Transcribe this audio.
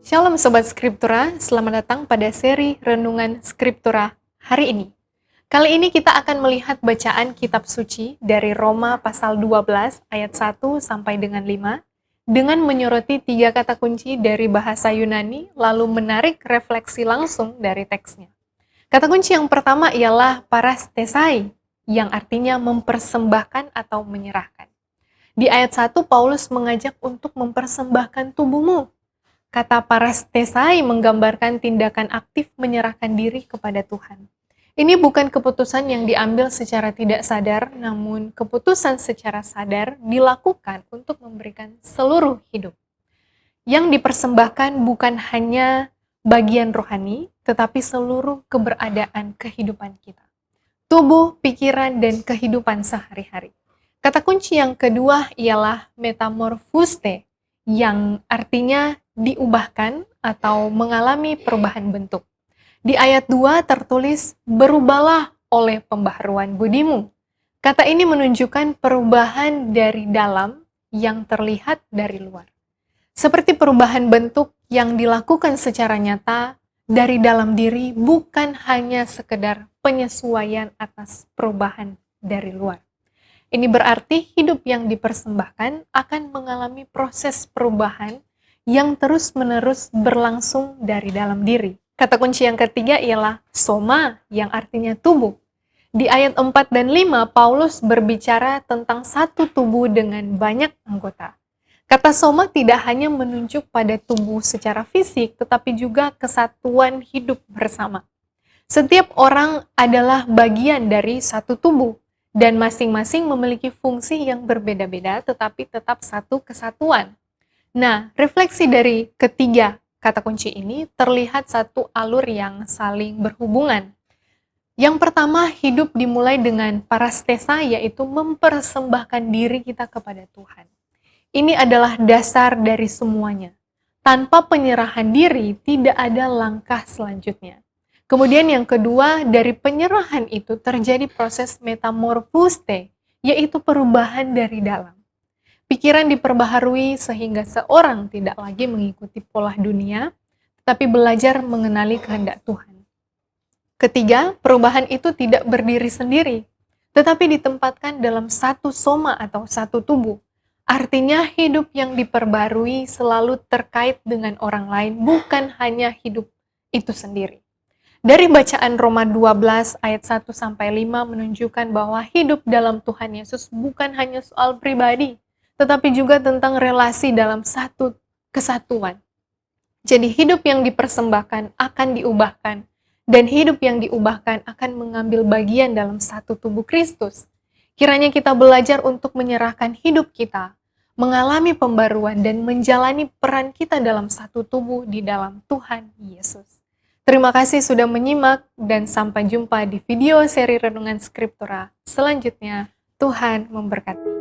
Shalom Sobat Skriptura, selamat datang pada seri Renungan Skriptura hari ini. Kali ini kita akan melihat bacaan kitab suci dari Roma pasal 12 ayat 1 sampai dengan 5 dengan menyoroti 3 kata kunci dari bahasa Yunani lalu menarik refleksi langsung dari teksnya. Kata kunci yang pertama ialah parastesai yang artinya mempersembahkan atau menyerahkan. Di ayat 1 Paulus mengajak untuk mempersembahkan tubuhmu. Kata parastesai menggambarkan tindakan aktif menyerahkan diri kepada Tuhan. Ini bukan keputusan yang diambil secara tidak sadar, namun keputusan secara sadar dilakukan untuk memberikan seluruh hidup. Yang dipersembahkan bukan hanya bagian rohani, tetapi seluruh keberadaan kehidupan kita. Tubuh, pikiran, dan kehidupan sehari-hari. Kata kunci yang kedua ialah metamorfuste, yang artinya diubahkan atau mengalami perubahan bentuk. Di ayat 2 tertulis, berubahlah oleh pembaharuan budimu. Kata ini menunjukkan perubahan dari dalam yang terlihat dari luar. Seperti perubahan bentuk yang dilakukan secara nyata dari dalam diri, bukan hanya sekedar penyesuaian atas perubahan dari luar. Ini berarti hidup yang dipersembahkan akan mengalami proses perubahan yang terus-menerus berlangsung dari dalam diri. Kata kunci yang ketiga ialah soma, yang artinya tubuh. Di ayat 4 dan 5, Paulus berbicara tentang satu tubuh dengan banyak anggota. Kata soma tidak hanya menunjuk pada tubuh secara fisik, tetapi juga kesatuan hidup bersama. Setiap orang adalah bagian dari satu tubuh, dan masing-masing memiliki fungsi yang berbeda-beda, tetapi tetap satu kesatuan. Nah, refleksi dari ketiga kata kunci ini terlihat satu alur yang saling berhubungan. Yang pertama, hidup dimulai dengan parastesa, yaitu mempersembahkan diri kita kepada Tuhan. Ini adalah dasar dari semuanya. Tanpa penyerahan diri, tidak ada langkah selanjutnya. Kemudian yang kedua, dari penyerahan itu terjadi proses metamorfuste, yaitu perubahan dari dalam. Pikiran diperbaharui sehingga seorang tidak lagi mengikuti pola dunia, tetapi belajar mengenali kehendak Tuhan. Ketiga, perubahan itu tidak berdiri sendiri, tetapi ditempatkan dalam satu soma atau satu tubuh. Artinya hidup yang diperbarui selalu terkait dengan orang lain, bukan hanya hidup itu sendiri. Dari bacaan Roma 12 ayat 1 sampai 5 menunjukkan bahwa hidup dalam Tuhan Yesus bukan hanya soal pribadi, tetapi juga tentang relasi dalam satu kesatuan. Jadi hidup yang dipersembahkan akan diubahkan, dan hidup yang diubahkan akan mengambil bagian dalam satu tubuh Kristus. Kiranya kita belajar untuk menyerahkan hidup kita, mengalami pembaruan dan menjalani peran kita dalam satu tubuh di dalam Tuhan Yesus. Terima kasih sudah menyimak dan sampai jumpa di video seri Renungan Skriptura selanjutnya. Tuhan memberkati.